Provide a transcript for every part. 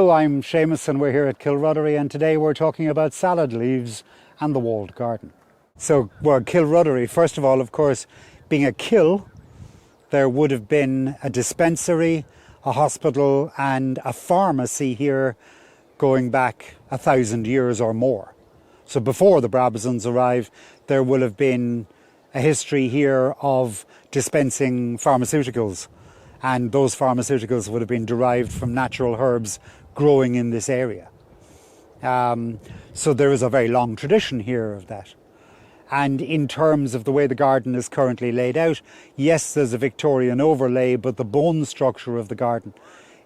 Hello, I'm Seamus and we're here at Killruddery, and today we're talking about salad leaves and the walled garden. So, well, Killruddery, first of all, of course, being a kill, there would have been a dispensary, a hospital and a pharmacy here going back 1,000 years or more. So before the Brabazons arrived, there will have been a history here of dispensing pharmaceuticals, and those pharmaceuticals would have been derived from natural herbs growing in this area. So there is a very long tradition here of that. And in terms of the way the garden is currently laid out, yes, there's a Victorian overlay, but the bone structure of the garden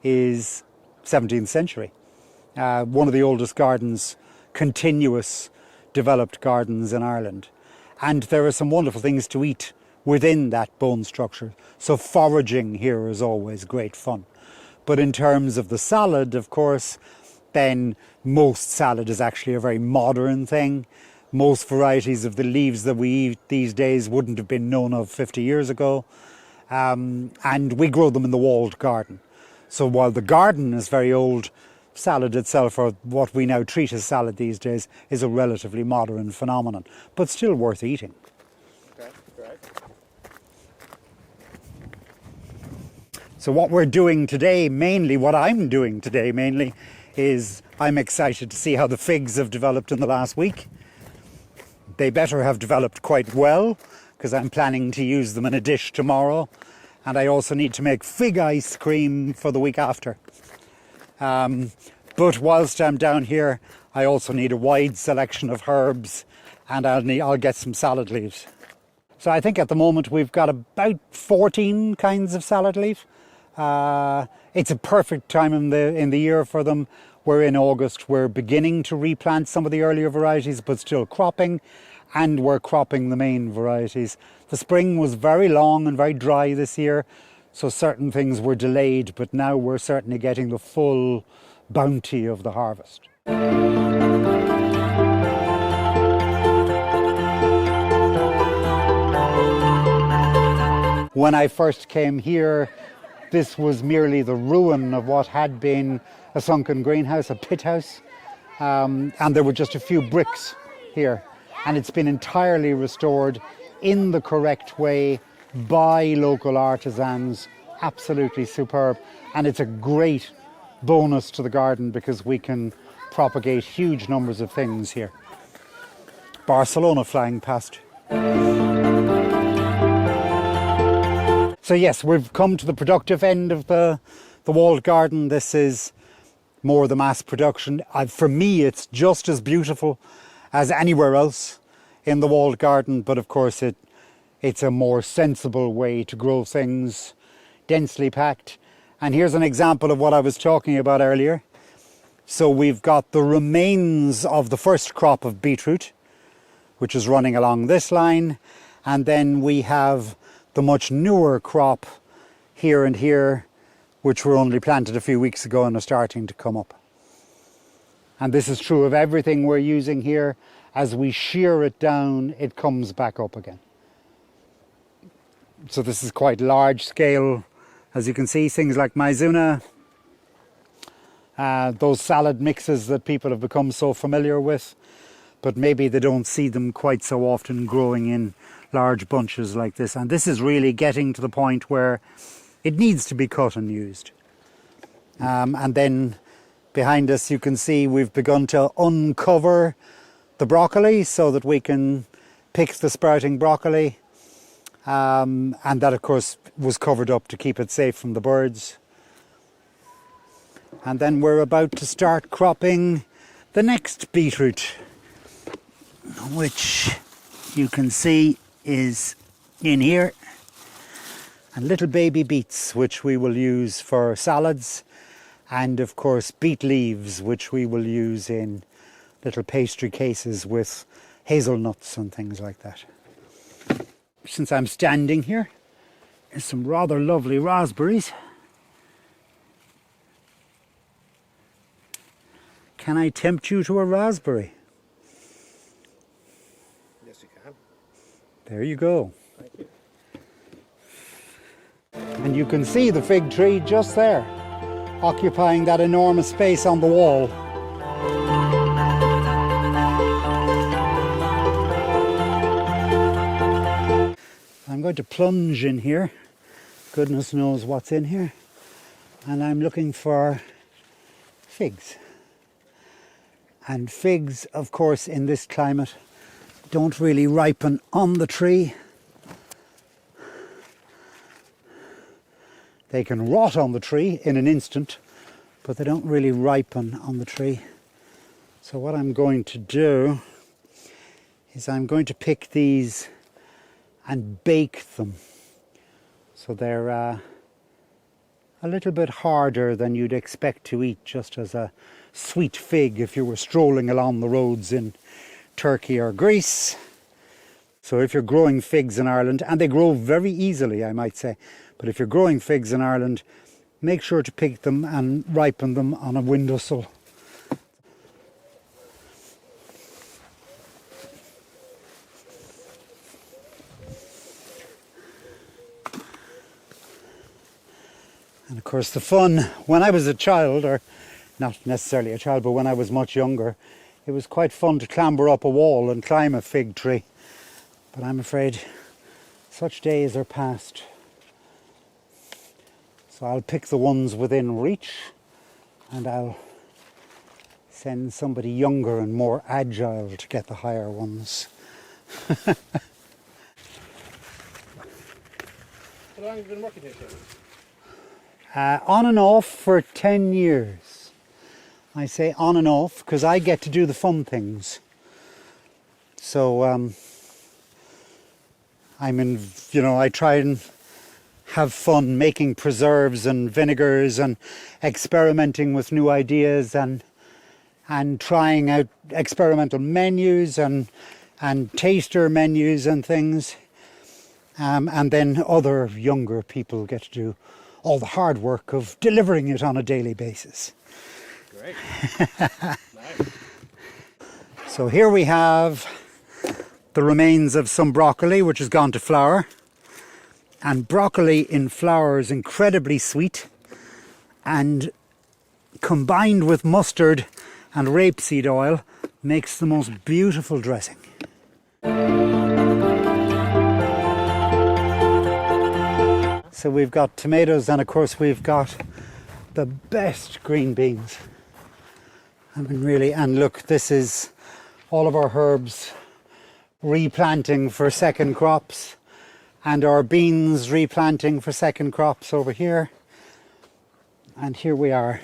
is 17th century. One of the oldest gardens, continuous developed gardens in Ireland. And there are some wonderful things to eat within that bone structure. So foraging here is always great fun. But in terms of the salad, of course, then most salad is actually a very modern thing. Most varieties of the leaves that we eat these days wouldn't have been known of 50 years ago. And we grow them in the walled garden. So while the garden is very old, salad itself, or what we now treat as salad these days, is a relatively modern phenomenon, but still worth eating. Okay, great. So what we're doing today, mainly, what I'm doing today mainly, is I'm excited to see how the figs have developed in the last week. They better have developed quite well, because I'm planning to use them in a dish tomorrow. And I also need to make fig ice cream for the week after. But whilst I'm down here, I also need a wide selection of herbs, and I'll get some salad leaves. So I think at the moment we've got about 14 kinds of salad leaf. It's a perfect time in the year for them. We're in August. We're beginning to replant some of the earlier varieties, but still cropping, and we're cropping the main varieties. The spring was very long and very dry this year, so certain things were delayed, but now we're certainly getting the full bounty of the harvest. When I first came here, this was merely the ruin of what had been a sunken greenhouse, a pit house, and there were just a few bricks here. And it's been entirely restored in the correct way by local artisans. Absolutely superb. And it's a great bonus to the garden because we can propagate huge numbers of things here. Barcelona flying past. So yes, we've come to the productive end of the walled garden. This is more the mass production. For me, it's just as beautiful as anywhere else in the walled garden, but of course it's a more sensible way to grow things, densely packed. And here's an example of what I was talking about earlier. So we've got the remains of the first crop of beetroot, which is running along this line, and then we have the much newer crop here and here, which were only planted a few weeks ago and are starting to come up. And this is true of everything we're using here. As we shear it down, it comes back up again. So this is quite large scale. As you can see, things like maizena, those salad mixes that people have become so familiar with, but maybe they don't see them quite so often growing in large bunches like this. And this is really getting to the point where it needs to be cut and used. And then behind us you can see we've begun to uncover the broccoli so that we can pick the sprouting broccoli. And that of course was covered up to keep it safe from the birds. And then we're about to start cropping the next beetroot, which you can see is in here. And little baby beets, which we will use for salads, and of course beet leaves, which we will use in little pastry cases with hazelnuts and things like that. Since I'm standing here, there's some rather lovely raspberries. Can I tempt you to a raspberry? Yes, you can. There you go. Thank you. And you can see the fig tree just there. occupying that enormous space on the wall. I'm going to plunge in here. Goodness knows what's in here. And I'm looking for figs. And figs, of course, in this climate, don't really ripen on the tree. They can rot on the tree in an instant, but they don't really ripen on the tree. So what I'm going to do is I'm going to pick these and bake them. So they're a little bit harder than you'd expect to eat just as a sweet fig if you were strolling along the roads in Turkey or Greece. So if you're growing figs in Ireland, and they grow very easily, I might say, but if you're growing figs in Ireland, make sure to pick them and ripen them on a windowsill. And of course the fun, when I was a child, or not necessarily a child, but when I was much younger, it was quite fun to clamber up a wall and climb a fig tree. But I'm afraid such days are past. So I'll pick the ones within reach, and I'll send somebody younger and more agile to get the higher ones. How long have you been working here, Seamus? On and off for 10 years. I say on and off because I get to do the fun things. So I try and have fun making preserves and vinegars and experimenting with new ideas and trying out experimental menus and taster menus and things. And then other younger people get to do all the hard work of delivering it on a daily basis. Great. Nice. So here we have the remains of some broccoli which has gone to flour. And broccoli in flour is incredibly sweet, and combined with mustard and rapeseed oil makes the most beautiful dressing. So we've got tomatoes, and of course we've got the best green beans. And look, this is all of our herbs replanting for second crops, and our beans replanting for second crops over here. And here we are.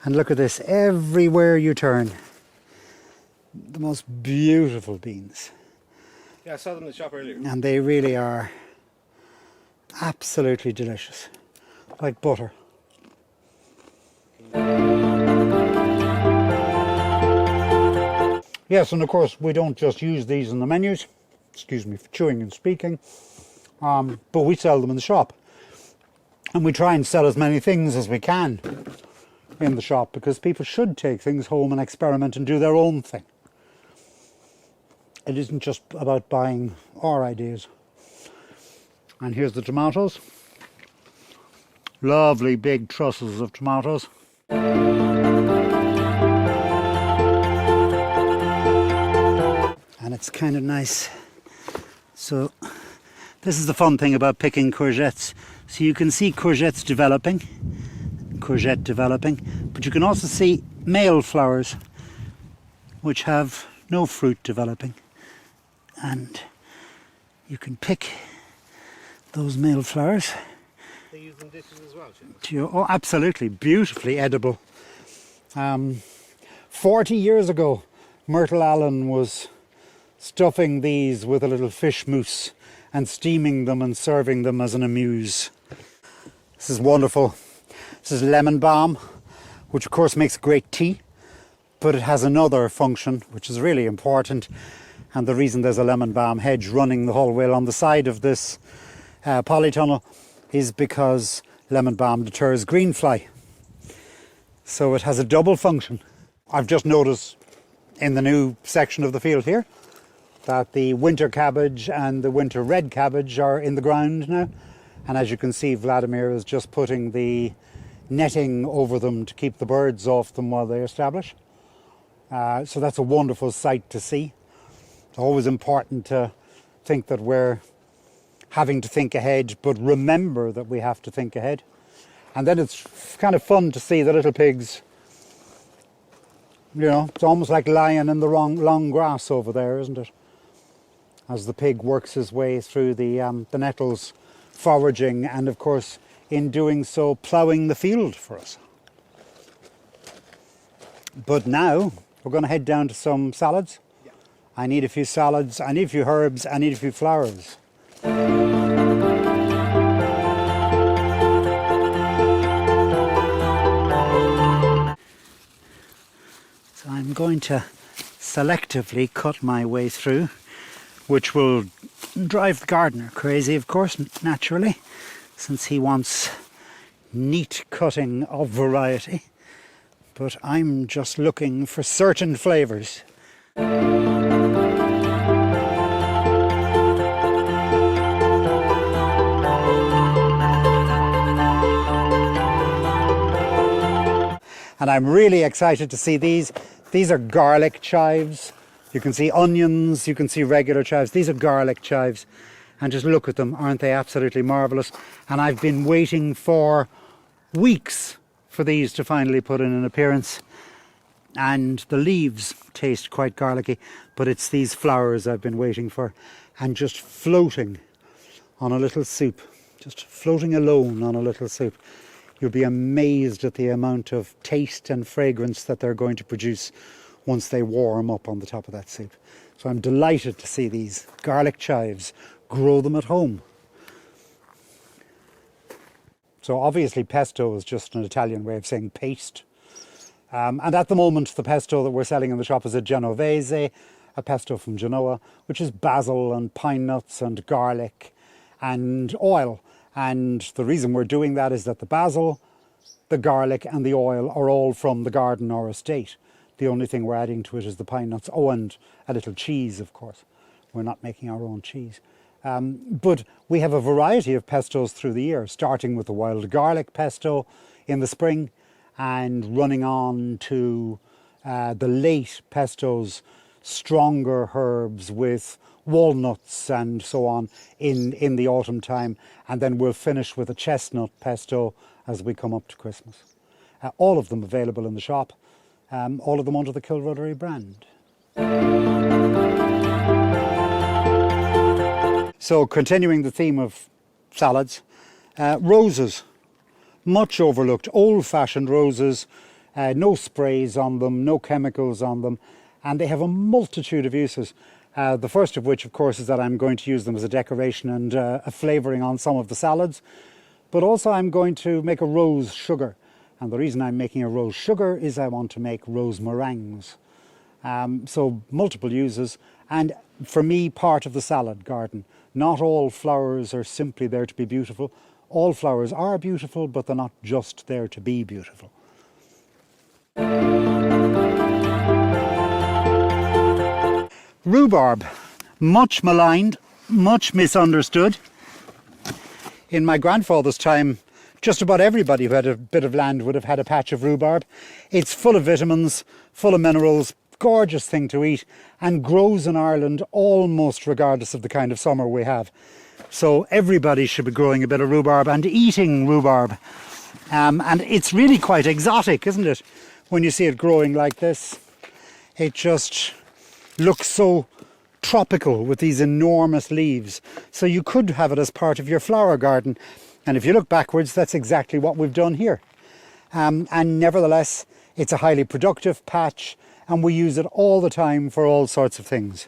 And look at this, everywhere you turn, the most beautiful beans. Yeah, I saw them in the shop earlier. And they really are absolutely delicious, like butter. Yes, and of course we don't just use these in the menus, excuse me for chewing and speaking, but we sell them in the shop. And we try and sell as many things as we can in the shop, because people should take things home and experiment and do their own thing. It isn't just about buying our ideas. And here's the tomatoes. Lovely big trusses of tomatoes. And it's kind of nice. So this is the fun thing about picking courgettes. So you can see courgette developing, but you can also see male flowers which have no fruit developing. And you can pick those male flowers. They use them dishes as well, Seamus? Oh, absolutely, beautifully edible. 40 years ago, Myrtle Allen was stuffing these with a little fish mousse and steaming them and serving them as an amuse. This is wonderful. This is lemon balm, which of course makes great tea, but it has another function which is really important. And the reason there's a lemon balm hedge running the whole way along the side of this polytunnel is because lemon balm deters greenfly. So it has a double function. I've just noticed in the new section of the field here that the winter cabbage and the winter red cabbage are in the ground now. And as you can see, Vladimir is just putting the netting over them to keep the birds off them while they establish. So that's a wonderful sight to see. It's always important to think that we're having to think ahead, but remember that we have to think ahead. And then it's kind of fun to see the little pigs. You know, it's almost like lying in the long grass over there, isn't it? As the pig works his way through the nettles, foraging, and of course, in doing so, ploughing the field for us. But now, we're going to head down to some salads. Yeah. I need a few salads, I need a few herbs, I need a few flowers. So I'm going to selectively cut my way through, which will drive the gardener crazy, of course, naturally, since he wants neat cutting of variety. But I'm just looking for certain flavours. And I'm really excited to see these. These are garlic chives. You can see onions, you can see regular chives. These are garlic chives. And just look at them, aren't they absolutely marvellous? And I've been waiting for weeks for these to finally put in an appearance. And the leaves taste quite garlicky, but it's these flowers I've been waiting for. And just floating on a little soup, just floating alone on a little soup. You'll be amazed at the amount of taste and fragrance that they're going to produce once they warm up on the top of that soup. So I'm delighted to see these garlic chives, grow them at home. So obviously pesto is just an Italian way of saying paste. And at the moment the pesto that we're selling in the shop is a Genovese, a pesto from Genoa, which is basil and pine nuts and garlic and oil. And the reason we're doing that is that the basil, the garlic and the oil are all from the garden or estate. The only thing we're adding to it is the pine nuts. Oh, and a little cheese, of course. We're not making our own cheese. But we have a variety of pestos through the year, starting with the wild garlic pesto in the spring and running on to the late pestos, stronger herbs with walnuts and so on in the autumn time, and then we'll finish with a chestnut pesto as we come up to Christmas. All of them available in the shop, all of them under the Killruddery brand. So continuing the theme of salads, roses, much overlooked, old-fashioned roses, no sprays on them, no chemicals on them, and they have a multitude of uses. The first of which, of course, is that I'm going to use them as a decoration and a flavouring on some of the salads. But also I'm going to make a rose sugar. And the reason I'm making a rose sugar is I want to make rose meringues. So multiple uses. And for me, part of the salad garden. Not all flowers are simply there to be beautiful. All flowers are beautiful, but they're not just there to be beautiful. Rhubarb, much maligned, much misunderstood. In my grandfather's time, just about everybody who had a bit of land would have had a patch of rhubarb. It's full of vitamins, full of minerals, gorgeous thing to eat, and grows in Ireland almost regardless of the kind of summer we have. So everybody should be growing a bit of rhubarb and eating rhubarb. And it's really quite exotic, isn't it? When you see it growing like this, it just looks so tropical with these enormous leaves. So you could have it as part of your flower garden. And if you look backwards, that's exactly what we've done here. And nevertheless, it's a highly productive patch and we use it all the time for all sorts of things.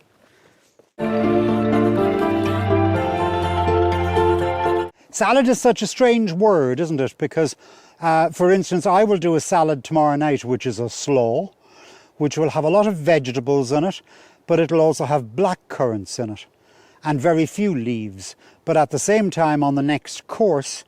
Salad is such a strange word, isn't it? Because, for instance, I will do a salad tomorrow night, which is a slaw, which will have a lot of vegetables in it, but it'll also have black currants in it, and very few leaves. But at the same time, on the next course,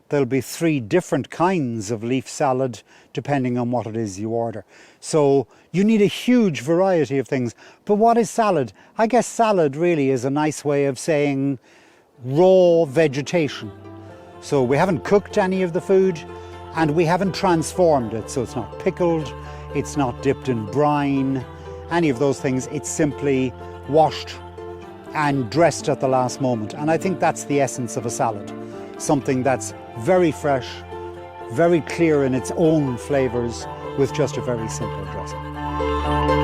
there'll be 3 different kinds of leaf salad, depending on what it is you order. So you need a huge variety of things. But what is salad? I guess salad really is a nice way of saying raw vegetation. So we haven't cooked any of the food, And we haven't transformed it, so it's not pickled, it's not dipped in brine, any of those things. It's simply washed and dressed at the last moment. And I think that's the essence of a salad. Something that's very fresh, very clear in its own flavours, with just a very simple dressing.